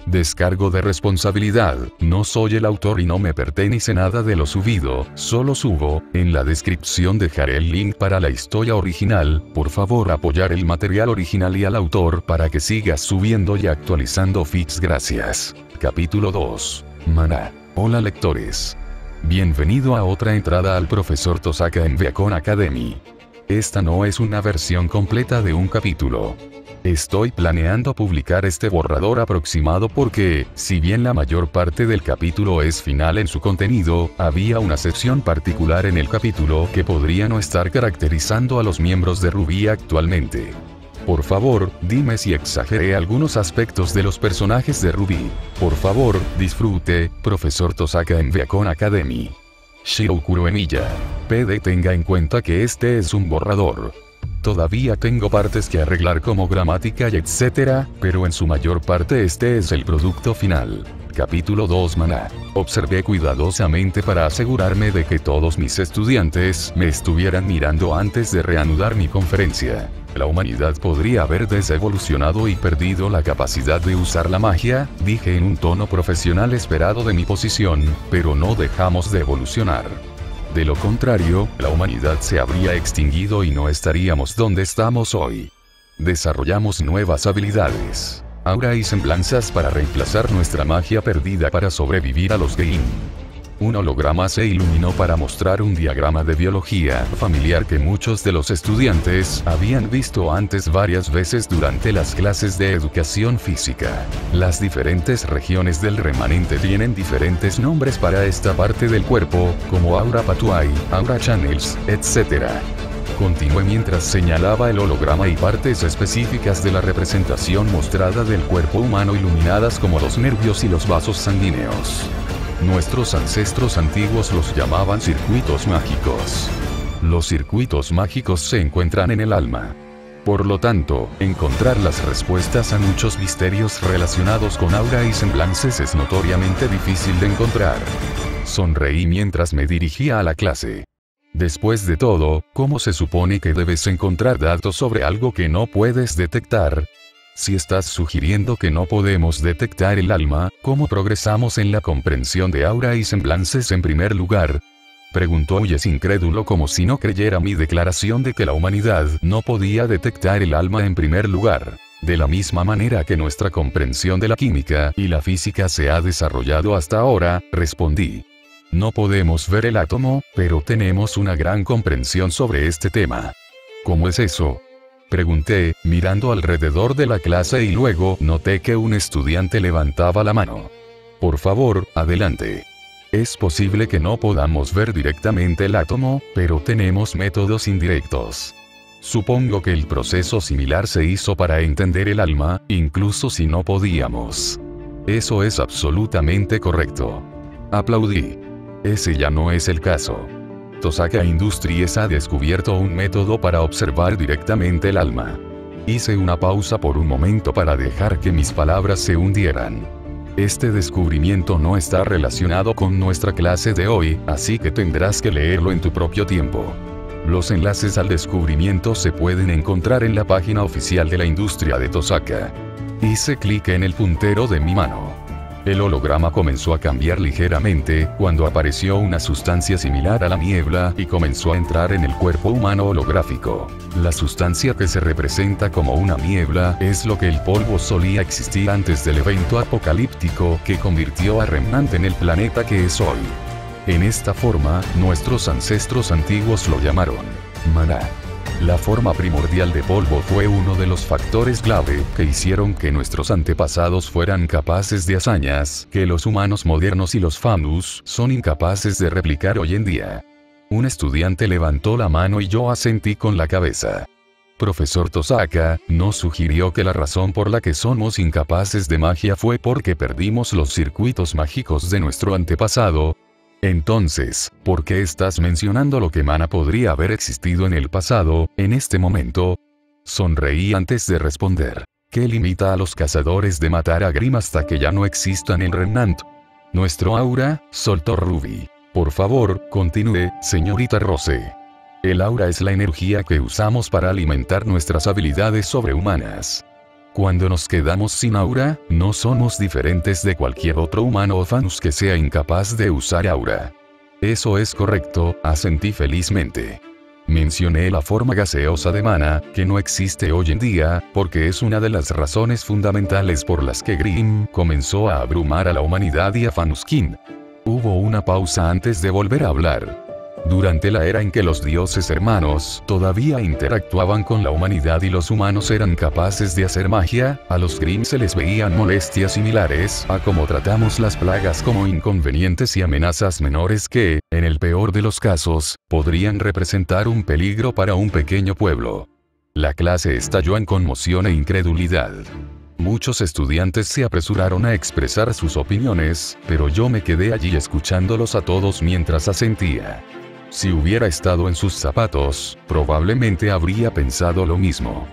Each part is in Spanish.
Descargo de responsabilidad, no soy el autor y no me pertenece nada de lo subido, solo subo. En la descripción dejaré el link para la historia original, por favor apoyar el material original y al autor para que sigas subiendo y actualizando feeds. Gracias. Capítulo 2. Maná. Hola lectores. Bienvenido a otra entrada al Profesor Tosaka en Beacon Academy. Esta no es una versión completa de un capítulo. Estoy planeando publicar este borrador aproximado porque, si bien la mayor parte del capítulo es final en su contenido, había una sección particular en el capítulo que podría no estar caracterizando a los miembros de RWBY actualmente. Por favor, dime si exageré algunos aspectos de los personajes de RWBY. Por favor, disfrute, Profesor Tosaka en Beacon Academy. Shirokuro Emiya. PD tenga en cuenta que este es un borrador. Todavía tengo partes que arreglar como gramática y etcétera, pero en su mayor parte este es el producto final. Capítulo 2. Maná. Observé cuidadosamente para asegurarme de que todos mis estudiantes me estuvieran mirando antes de reanudar mi conferencia. La humanidad podría haber desevolucionado y perdido la capacidad de usar la magia, dije en un tono profesional esperado de mi posición, pero no dejamos de evolucionar. De lo contrario, la humanidad se habría extinguido y no estaríamos donde estamos hoy. Desarrollamos nuevas habilidades, aura y semblanzas para reemplazar nuestra magia perdida para sobrevivir a los Gein. Un holograma se iluminó para mostrar un diagrama de biología familiar que muchos de los estudiantes habían visto antes varias veces durante las clases de educación física. Las diferentes regiones del remanente tienen diferentes nombres para esta parte del cuerpo, como aura patuai, aura channels, etc. Continué mientras señalaba el holograma y partes específicas de la representación mostrada del cuerpo humano iluminadas como los nervios y los vasos sanguíneos. Nuestros ancestros antiguos los llamaban circuitos mágicos. Los circuitos mágicos se encuentran en el alma. Por lo tanto, encontrar las respuestas a muchos misterios relacionados con aura y semblances es notoriamente difícil de encontrar. Sonreí mientras me dirigía a la clase. Después de todo, ¿cómo se supone que debes encontrar datos sobre algo que no puedes detectar? Si estás sugiriendo que no podemos detectar el alma, ¿cómo progresamos en la comprensión de aura y semblances en primer lugar? Preguntó Oyes incrédulo como si no creyera mi declaración de que la humanidad no podía detectar el alma en primer lugar. De la misma manera que nuestra comprensión de la química y la física se ha desarrollado hasta ahora, respondí. No podemos ver el átomo, pero tenemos una gran comprensión sobre este tema. ¿Cómo es eso? Pregunté, mirando alrededor de la clase y luego noté que un estudiante levantaba la mano. Por favor, adelante. Es posible que no podamos ver directamente el átomo, pero tenemos métodos indirectos. Supongo que el proceso similar se hizo para entender el alma, incluso si no podíamos. Eso es absolutamente correcto. Aplaudí. Ese ya no es el caso. Tosaka Industries ha descubierto un método para observar directamente el alma. Hice una pausa por un momento para dejar que mis palabras se hundieran. Este descubrimiento no está relacionado con nuestra clase de hoy, así que tendrás que leerlo en tu propio tiempo. Los enlaces al descubrimiento se pueden encontrar en la página oficial de la industria de Tosaka. Hice clic en el puntero de mi mano. El holograma comenzó a cambiar ligeramente cuando apareció una sustancia similar a la niebla y comenzó a entrar en el cuerpo humano holográfico. La sustancia que se representa como una niebla es lo que el polvo solía existir antes del evento apocalíptico que convirtió a Remnant en el planeta que es hoy. En esta forma, nuestros ancestros antiguos lo llamaron maná. La forma primordial de polvo fue uno de los factores clave que hicieron que nuestros antepasados fueran capaces de hazañas que los humanos modernos y los Famous son incapaces de replicar hoy en día. Un estudiante levantó la mano y yo asentí con la cabeza. Profesor Tosaka, ¿no sugirió que la razón por la que somos incapaces de magia fue porque perdimos los circuitos mágicos de nuestro antepasado? Entonces, ¿por qué estás mencionando lo que Mana podría haber existido en el pasado, en este momento? Sonreí antes de responder. ¿Qué limita a los cazadores de matar a Grimm hasta que ya no existan en Remnant? Nuestro aura, soltó Ruby. Por favor, continúe, señorita Rose. El aura es la energía que usamos para alimentar nuestras habilidades sobrehumanas. Cuando nos quedamos sin aura, no somos diferentes de cualquier otro humano o fanus que sea incapaz de usar aura. Eso es correcto, asentí felizmente. Mencioné la forma gaseosa de mana, que no existe hoy en día, porque es una de las razones fundamentales por las que Grimm comenzó a abrumar a la humanidad y a Fanuskin. Hubo una pausa antes de volver a hablar. Durante la era en que los dioses hermanos todavía interactuaban con la humanidad y los humanos eran capaces de hacer magia, a los Grimm se les veían molestias similares a como tratamos las plagas como inconvenientes y amenazas menores que, en el peor de los casos, podrían representar un peligro para un pequeño pueblo. La clase estalló en conmoción e incredulidad. Muchos estudiantes se apresuraron a expresar sus opiniones, pero yo me quedé allí escuchándolos a todos mientras asentía. Si hubiera estado en sus zapatos, probablemente habría pensado lo mismo.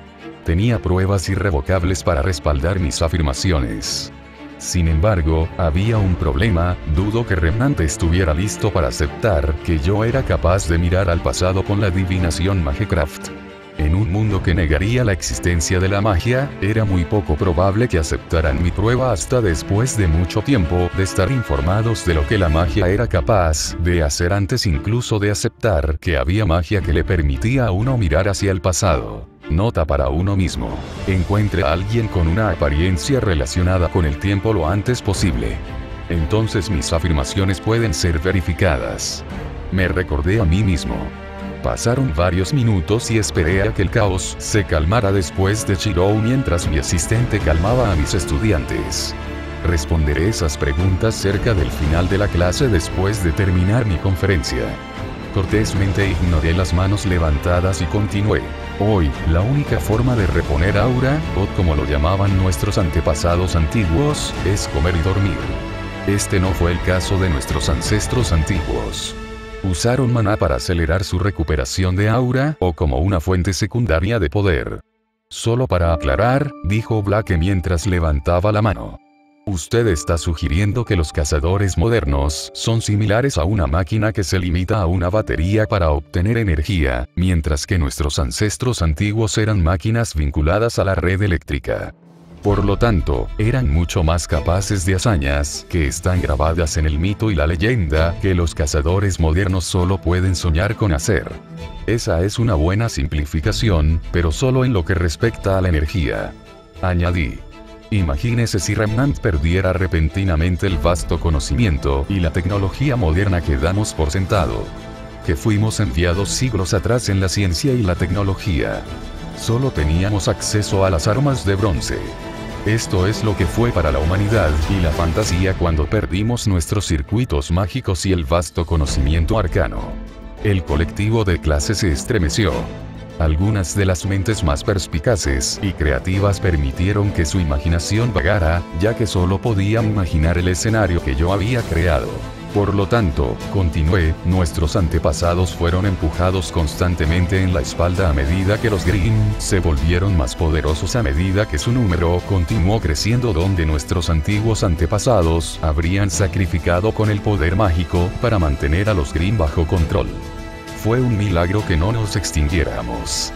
Tenía pruebas irrevocables para respaldar mis afirmaciones. Sin embargo, había un problema, dudo que Remnant estuviera listo para aceptar que yo era capaz de mirar al pasado con la adivinación Magecraft. En un mundo que negaría la existencia de la magia, era muy poco probable que aceptaran mi prueba hasta después de mucho tiempo de estar informados de lo que la magia era capaz de hacer antes incluso de aceptar que había magia que le permitía a uno mirar hacia el pasado. Nota para uno mismo. Encuentre a alguien con una apariencia relacionada con el tiempo lo antes posible. Entonces mis afirmaciones pueden ser verificadas. Me recordé a mí mismo. Pasaron varios minutos y esperé a que el caos se calmara después de Chirou mientras mi asistente calmaba a mis estudiantes. Responderé esas preguntas cerca del final de la clase después de terminar mi conferencia. Cortésmente ignoré las manos levantadas y continué. Hoy, la única forma de reponer aura, o como lo llamaban nuestros antepasados antiguos, es comer y dormir. Este no fue el caso de nuestros ancestros antiguos. Usaron maná para acelerar su recuperación de aura, o como una fuente secundaria de poder. Solo para aclarar, dijo Blake mientras levantaba la mano. Usted está sugiriendo que los cazadores modernos son similares a una máquina que se limita a una batería para obtener energía, mientras que nuestros ancestros antiguos eran máquinas vinculadas a la red eléctrica. Por lo tanto, eran mucho más capaces de hazañas que están grabadas en el mito y la leyenda que los cazadores modernos solo pueden soñar con hacer. Esa es una buena simplificación, pero solo en lo que respecta a la energía. Añadí. Imagínese si Remnant perdiera repentinamente el vasto conocimiento y la tecnología moderna que damos por sentado. Que fuimos enviados siglos atrás en la ciencia y la tecnología. Solo teníamos acceso a las armas de bronce. Esto es lo que fue para la humanidad y la fantasía cuando perdimos nuestros circuitos mágicos y el vasto conocimiento arcano. El colectivo de clase se estremeció. Algunas de las mentes más perspicaces y creativas permitieron que su imaginación vagara, ya que solo podían imaginar el escenario que yo había creado. Por lo tanto, continué, nuestros antepasados fueron empujados constantemente en la espalda a medida que los Grimm se volvieron más poderosos a medida que su número continuó creciendo donde nuestros antiguos antepasados habrían sacrificado con el poder mágico para mantener a los Grimm bajo control. Fue un milagro que no nos extinguiéramos.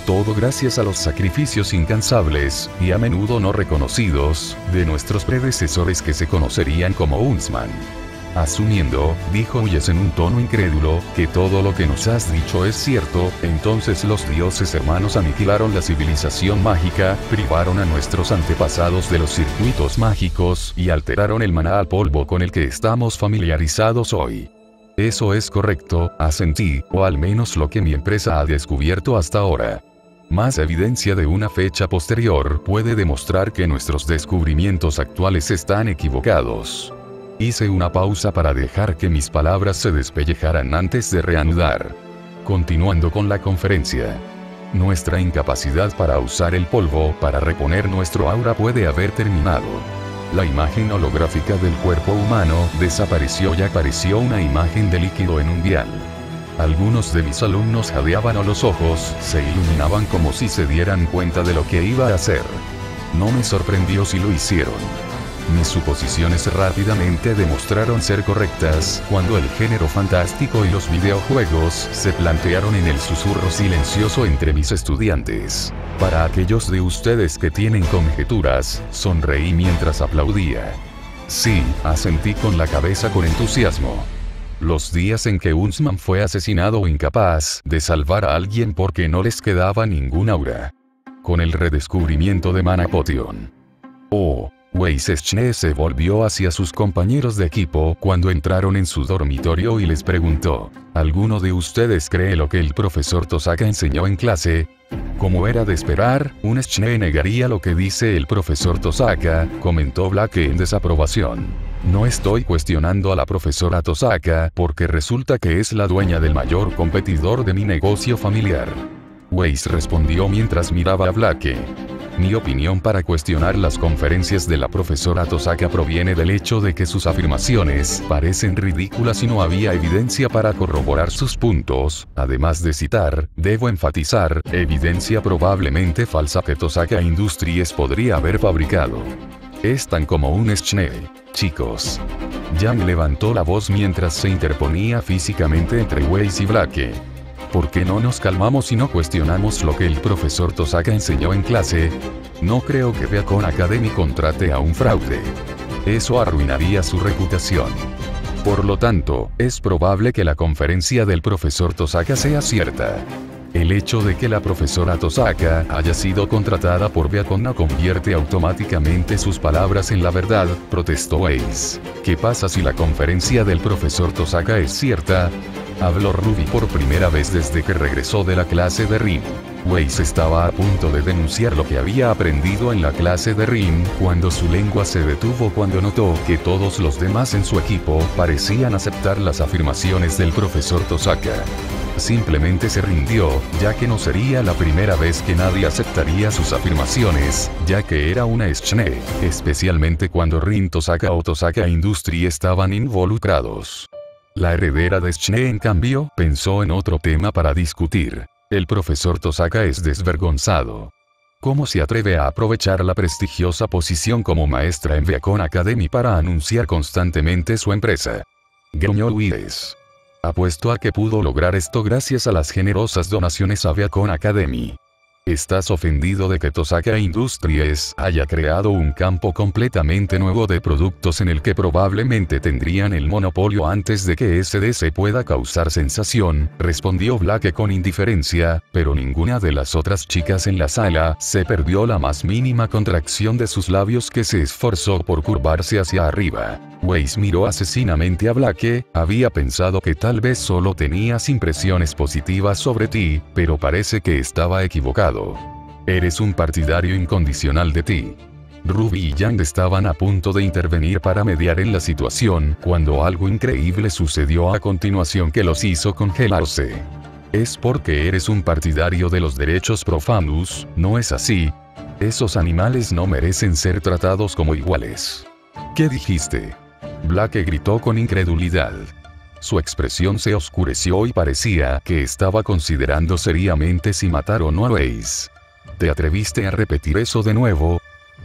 Todo gracias a los sacrificios incansables, y a menudo no reconocidos, de nuestros predecesores que se conocerían como Huntsman. Asumiendo, dijo Huyes en un tono incrédulo, que todo lo que nos has dicho es cierto, entonces los dioses hermanos aniquilaron la civilización mágica, privaron a nuestros antepasados de los circuitos mágicos y alteraron el maná al polvo con el que estamos familiarizados hoy. Eso es correcto, asentí, o al menos lo que mi empresa ha descubierto hasta ahora. Más evidencia de una fecha posterior puede demostrar que nuestros descubrimientos actuales están equivocados. Hice una pausa para dejar que mis palabras se despellejaran antes de reanudar. Continuando con la conferencia. Nuestra incapacidad para usar el polvo para reponer nuestro aura puede haber terminado. La imagen holográfica del cuerpo humano desapareció y apareció una imagen de líquido en un vial. Algunos de mis alumnos jadeaban o los ojos se iluminaban como si se dieran cuenta de lo que iba a hacer. No me sorprendió si lo hicieron. Mis suposiciones rápidamente demostraron ser correctas cuando el género fantástico y los videojuegos se plantearon en el susurro silencioso entre mis estudiantes. Para aquellos de ustedes que tienen conjeturas, sonreí mientras aplaudía. Sí, asentí con la cabeza con entusiasmo. Los días en que Huntsman fue asesinado o incapaz de salvar a alguien porque no les quedaba ningún aura. Con el redescubrimiento de Mana Potion. Oh. Weiss-Schne se volvió hacia sus compañeros de equipo cuando entraron en su dormitorio y les preguntó, ¿alguno de ustedes cree lo que el profesor Tosaka enseñó en clase? Como era de esperar, un Schne negaría lo que dice el profesor Tosaka, comentó Blake en desaprobación. No estoy cuestionando a la profesora Tosaka porque resulta que es la dueña del mayor competidor de mi negocio familiar. Weiss respondió mientras miraba a Blake. Mi opinión para cuestionar las conferencias de la profesora Tosaka proviene del hecho de que sus afirmaciones parecen ridículas y no había evidencia para corroborar sus puntos, además de citar, debo enfatizar, evidencia probablemente falsa que Tosaka Industries podría haber fabricado. Es tan como un Schne, chicos. Yang levantó la voz mientras se interponía físicamente entre Weiss y Blake. ¿Por qué no nos calmamos y no cuestionamos lo que el profesor Tosaka enseñó en clase? No creo que Beacon Academy contrate a un fraude. Eso arruinaría su reputación. Por lo tanto, es probable que la conferencia del profesor Tosaka sea cierta. El hecho de que la profesora Tosaka haya sido contratada por Beacon no convierte automáticamente sus palabras en la verdad, protestó Weiss. ¿Qué pasa si la conferencia del profesor Tosaka es cierta? Habló Ruby por primera vez desde que regresó de la clase de Rin. Weiss estaba a punto de denunciar lo que había aprendido en la clase de Rin, cuando su lengua se detuvo cuando notó que todos los demás en su equipo parecían aceptar las afirmaciones del profesor Tosaka. Simplemente se rindió, ya que no sería la primera vez que nadie aceptaría sus afirmaciones, ya que era una Schne, especialmente cuando Rin Tosaka o Tosaka Industry estaban involucrados. La heredera de Schne en cambio pensó en otro tema para discutir. El profesor Tosaka es desvergonzado. ¿Cómo se atreve a aprovechar la prestigiosa posición como maestra en Beacon Academy para anunciar constantemente su empresa? Gruñó Weiss. Apuesto a que pudo lograr esto gracias a las generosas donaciones a Beacon Academy. ¿Estás ofendido de que Tosaka Industries haya creado un campo completamente nuevo de productos en el que probablemente tendrían el monopolio antes de que SDC pueda causar sensación? Respondió Blake con indiferencia, pero ninguna de las otras chicas en la sala se perdió la más mínima contracción de sus labios que se esforzó por curvarse hacia arriba. Weiss miró asesinamente a Blake, había pensado que tal vez solo tenías impresiones positivas sobre ti, pero parece que estaba equivocado. Eres un partidario incondicional de ti. Ruby y Yang estaban a punto de intervenir para mediar en la situación, cuando algo increíble sucedió a continuación que los hizo congelarse. Es porque eres un partidario de los derechos profanos, ¿no es así? Esos animales no merecen ser tratados como iguales. ¿Qué dijiste? Blake gritó con incredulidad. Su expresión se oscureció y parecía que estaba considerando seriamente si matar o no a Weiss. ¿Te atreviste a repetir eso de nuevo?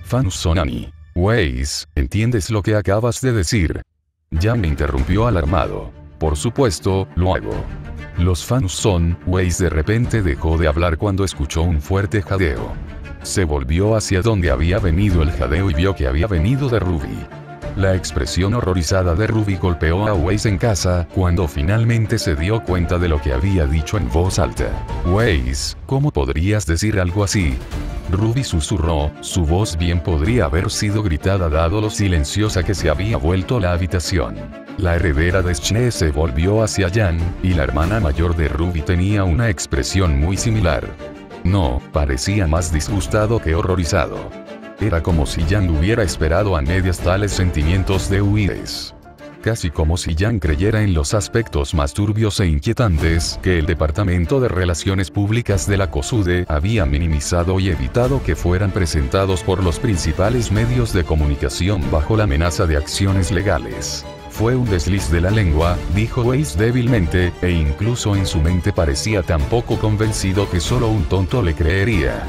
Fans son a mí. Weiss, ¿entiendes lo que acabas de decir? Ya me interrumpió alarmado. Por supuesto, lo hago. Los fans son. Weiss de repente dejó de hablar cuando escuchó un fuerte jadeo. Se volvió hacia donde había venido el jadeo y vio que había venido de Ruby. La expresión horrorizada de Ruby golpeó a Weiss en casa, cuando finalmente se dio cuenta de lo que había dicho en voz alta. Weiss, ¿cómo podrías decir algo así? Ruby susurró, su voz bien podría haber sido gritada dado lo silenciosa que se había vuelto la habitación. La heredera de Schne se volvió hacia Jan, y la hermana mayor de Ruby tenía una expresión muy similar. No, parecía más disgustado que horrorizado. Era como si Yang hubiera esperado a medias tales sentimientos de Weiss. Casi como si Yang creyera en los aspectos más turbios e inquietantes que el Departamento de Relaciones Públicas de la COSUDE había minimizado y evitado que fueran presentados por los principales medios de comunicación bajo la amenaza de acciones legales. Fue un desliz de la lengua, dijo Weiss débilmente, e incluso en su mente parecía tan poco convencido que solo un tonto le creería.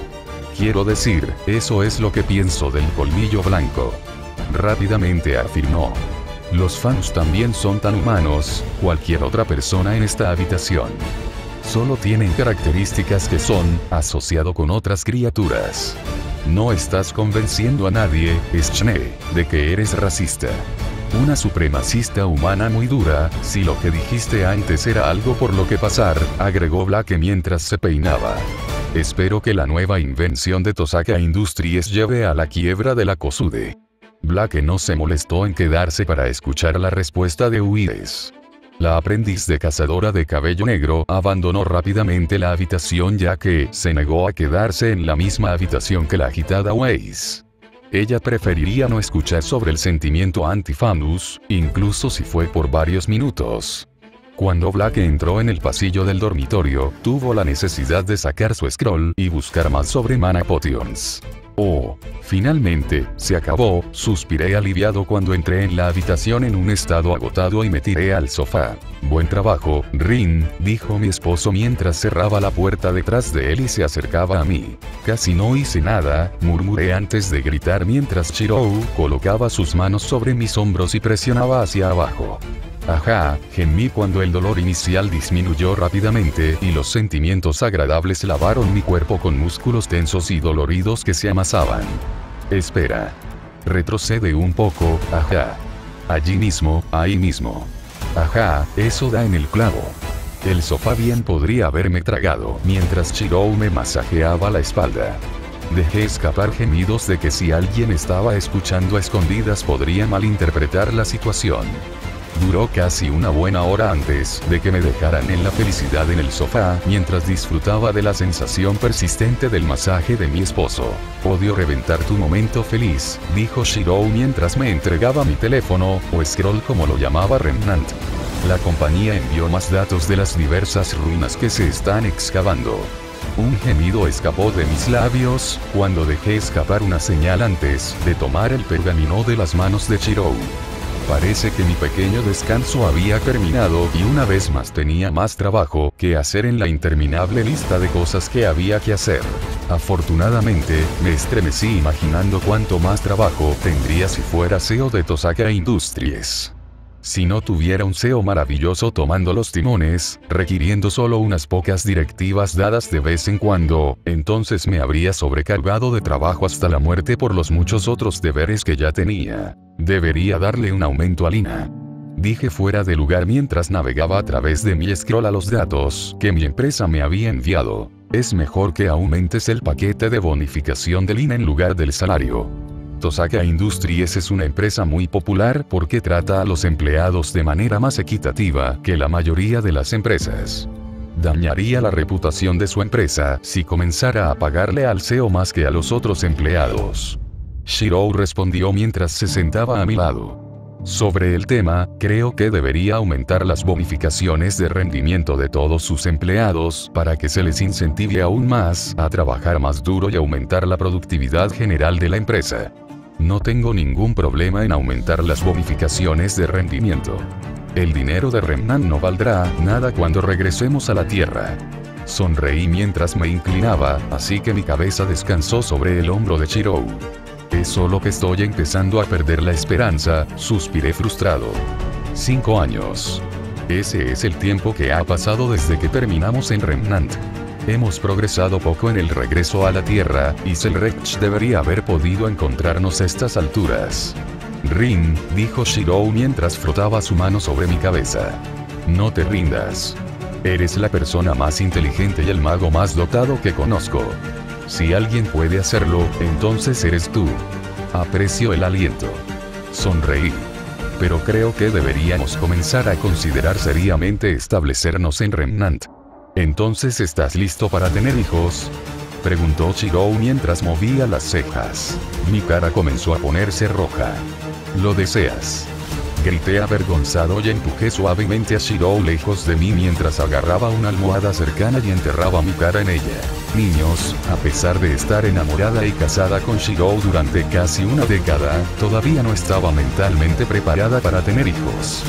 Quiero decir, eso es lo que pienso del colmillo blanco. rápidamente afirmó. Los fans también son tan humanos, cualquier otra persona en esta habitación. Solo tienen características que son, asociado con otras criaturas. No estás convenciendo a nadie, Schne, de que eres racista. Una supremacista humana muy dura, si lo que dijiste antes era algo por lo que pasar, agregó Blake mientras se peinaba. Espero que la nueva invención de Tosaka Industries lleve a la quiebra de la Kosude. Blake no se molestó en quedarse para escuchar la respuesta de Uires. La aprendiz de cazadora de cabello negro abandonó rápidamente la habitación ya que se negó a quedarse en la misma habitación que la agitada Weiss. Ella preferiría no escuchar sobre el sentimiento anti-Famous, incluso si fue por varios minutos. Cuando Blake entró en el pasillo del dormitorio, tuvo la necesidad de sacar su scroll y buscar más sobre Mana Potions. Oh, finalmente, se acabó, suspiré aliviado cuando entré en la habitación en un estado agotado y me tiré al sofá. Buen trabajo, Rin, dijo mi esposo mientras cerraba la puerta detrás de él y se acercaba a mí. Casi no hice nada, murmuré antes de gritar mientras Shirou colocaba sus manos sobre mis hombros y presionaba hacia abajo. Ajá, gemí cuando el dolor inicial disminuyó rápidamente y los sentimientos agradables lavaron mi cuerpo con músculos tensos y doloridos que se amasaban. Espera. Retrocede un poco, ajá. Allí mismo, ahí mismo. Ajá, eso da en el clavo. El sofá bien podría haberme tragado mientras Shirou me masajeaba la espalda. Dejé escapar gemidos de que si alguien estaba escuchando a escondidas podría malinterpretar la situación. Duró casi una buena hora antes de que me dejaran en la felicidad en el sofá mientras disfrutaba de la sensación persistente del masaje de mi esposo. Odio reventar tu momento feliz, dijo Shirou mientras me entregaba mi teléfono, o scroll como lo llamaba Remnant. La compañía envió más datos de las diversas ruinas que se están excavando. Un gemido escapó de mis labios, cuando dejé escapar una señal antes de tomar el pergamino de las manos de Shirou. Parece que mi pequeño descanso había terminado y una vez más tenía más trabajo que hacer en la interminable lista de cosas que había que hacer. Afortunadamente, me estremecí imaginando cuánto más trabajo tendría si fuera CEO de Tosaka Industries. Si no tuviera un CEO maravilloso tomando los timones, requiriendo solo unas pocas directivas dadas de vez en cuando, entonces me habría sobrecargado de trabajo hasta la muerte por los muchos otros deberes que ya tenía. Debería darle un aumento a Lina. Dije fuera de lugar mientras navegaba a través de mi scroll a los datos que mi empresa me había enviado. Es mejor que aumentes el paquete de bonificación de Lina en lugar del salario. Tosaka Industries es una empresa muy popular porque trata a los empleados de manera más equitativa que la mayoría de las empresas. Dañaría la reputación de su empresa si comenzara a pagarle al CEO más que a los otros empleados. Shirou respondió mientras se sentaba a mi lado. Sobre el tema, creo que debería aumentar las bonificaciones de rendimiento de todos sus empleados para que se les incentive aún más a trabajar más duro y aumentar la productividad general de la empresa. No tengo ningún problema en aumentar las bonificaciones de rendimiento. El dinero de Remnant no valdrá nada cuando regresemos a la Tierra. Sonreí mientras me inclinaba, así que mi cabeza descansó sobre el hombro de Shirou. Es solo que estoy empezando a perder la esperanza, suspiré frustrado. 5 años. Ese es el tiempo que ha pasado desde que terminamos en Remnant. Hemos progresado poco en el regreso a la Tierra, y Selrech debería haber podido encontrarnos a estas alturas. Rin, dijo Shirou mientras frotaba su mano sobre mi cabeza. No te rindas. Eres la persona más inteligente y el mago más dotado que conozco. Si alguien puede hacerlo, entonces eres tú. Aprecio el aliento. Sonreí. Pero creo que deberíamos comenzar a considerar seriamente establecernos en Remnant. ¿Entonces estás listo para tener hijos? Preguntó Shirou mientras movía las cejas. Mi cara comenzó a ponerse roja. ¿Lo deseas? Grité avergonzado y empujé suavemente a Shirou lejos de mí mientras agarraba una almohada cercana y enterraba mi cara en ella. Niños, a pesar de estar enamorada y casada con Shirou durante casi una década, todavía no estaba mentalmente preparada para tener hijos.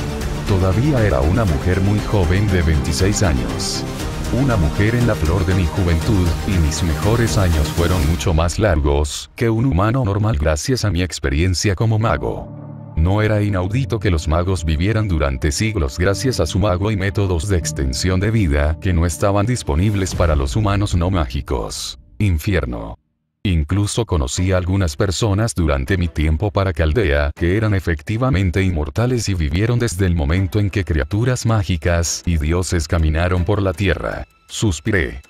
Todavía era una mujer muy joven de 26 años. una mujer en la flor de mi juventud, y mis mejores años fueron mucho más largos que un humano normal gracias a mi experiencia como mago. No era inaudito que los magos vivieran durante siglos gracias a su mago y métodos de extensión de vida que no estaban disponibles para los humanos no mágicos. Infierno. Incluso conocí a algunas personas durante mi tiempo para Caldea que eran efectivamente inmortales y vivieron desde el momento en que criaturas mágicas y dioses caminaron por la tierra. Suspiré.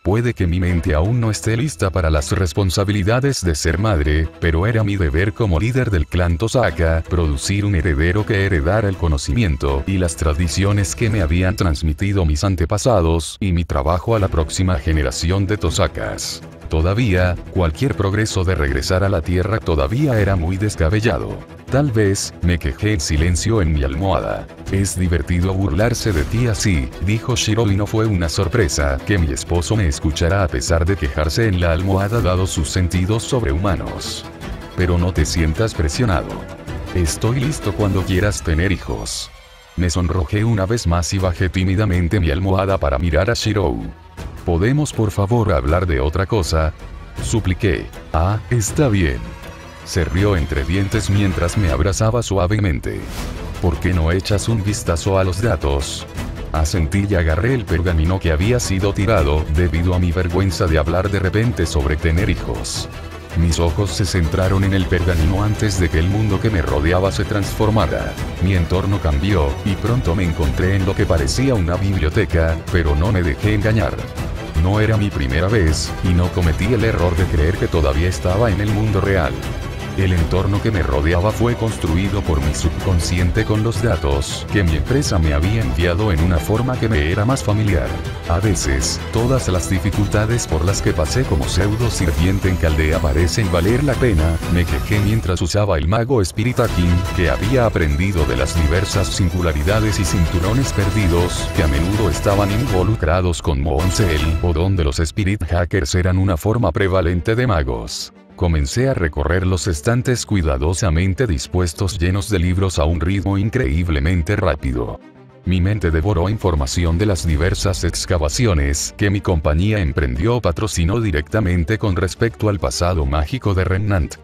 Puede que mi mente aún no esté lista para las responsabilidades de ser madre, pero era mi deber como líder del clan Tosaka producir un heredero que heredara el conocimiento y las tradiciones que me habían transmitido mis antepasados y mi trabajo a la próxima generación de Tosakas. Todavía, cualquier progreso de regresar a la Tierra todavía era muy descabellado. Tal vez, me quejé en silencio en mi almohada. Es divertido burlarse de ti así, dijo Shiro, y no fue una sorpresa que mi esposo me escuchara a pesar de quejarse en la almohada dado sus sentidos sobrehumanos. Pero no te sientas presionado. Estoy listo cuando quieras tener hijos. Me sonrojé una vez más y bajé tímidamente mi almohada para mirar a Shiro. ¿Podemos por favor hablar de otra cosa? Supliqué. Ah, está bien. Se rió entre dientes mientras me abrazaba suavemente. ¿Por qué no echas un vistazo a los datos? Asentí y agarré el pergamino que había sido tirado debido a mi vergüenza de hablar de repente sobre tener hijos. Mis ojos se centraron en el pergamino antes de que el mundo que me rodeaba se transformara. Mi entorno cambió, y pronto me encontré en lo que parecía una biblioteca, pero no me dejé engañar. No era mi primera vez, y no cometí el error de creer que todavía estaba en el mundo real. El entorno que me rodeaba fue construido por mi subconsciente con los datos que mi empresa me había enviado en una forma que me era más familiar. A veces, todas las dificultades por las que pasé como pseudo sirviente en Caldea parecen valer la pena, me quejé mientras usaba el mago Spirit Hacking que había aprendido de las diversas singularidades y cinturones perdidos que a menudo estaban involucrados con Mooncell, o donde los Spirit Hackers eran una forma prevalente de magos. Comencé a recorrer los estantes cuidadosamente dispuestos llenos de libros a un ritmo increíblemente rápido. Mi mente devoró información de las diversas excavaciones que mi compañía emprendió o patrocinó directamente con respecto al pasado mágico de Remnant.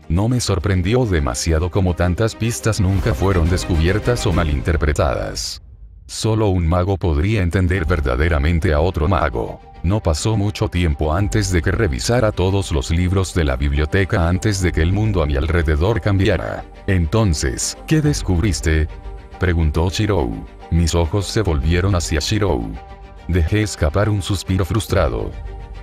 No me sorprendió demasiado como tantas pistas nunca fueron descubiertas o malinterpretadas. Solo un mago podría entender verdaderamente a otro mago. No pasó mucho tiempo antes de que revisara todos los libros de la biblioteca antes de que el mundo a mi alrededor cambiara. Entonces, ¿qué descubriste?, preguntó Shiro. Mis ojos se volvieron hacia Shiro. Dejé escapar un suspiro frustrado.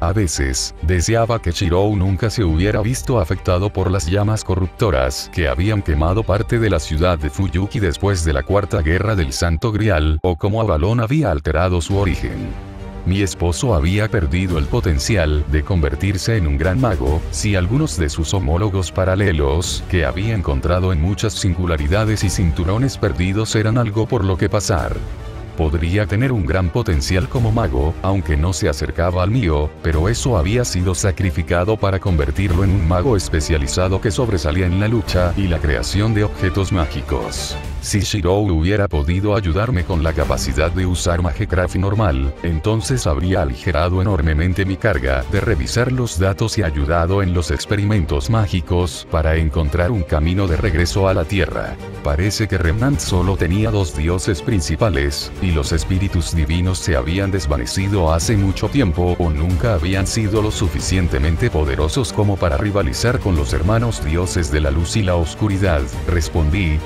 A veces, deseaba que Shiro nunca se hubiera visto afectado por las llamas corruptoras que habían quemado parte de la ciudad de Fuyuki después de la Cuarta Guerra del Santo Grial, o cómo Avalon había alterado su origen. Mi esposo había perdido el potencial de convertirse en un gran mago, si algunos de sus homólogos paralelos, que había encontrado en muchas singularidades y cinturones perdidos, eran algo por lo que pasar. Podría tener un gran potencial como mago, aunque no se acercaba al mío, pero eso había sido sacrificado para convertirlo en un mago especializado que sobresalía en la lucha y la creación de objetos mágicos. Si Shiro hubiera podido ayudarme con la capacidad de usar Magecraft normal, entonces habría aligerado enormemente mi carga de revisar los datos y ayudado en los experimentos mágicos para encontrar un camino de regreso a la Tierra. Parece que Remnant solo tenía dos dioses principales, y los espíritus divinos se habían desvanecido hace mucho tiempo o nunca habían sido lo suficientemente poderosos como para rivalizar con los hermanos dioses de la luz y la oscuridad, respondí.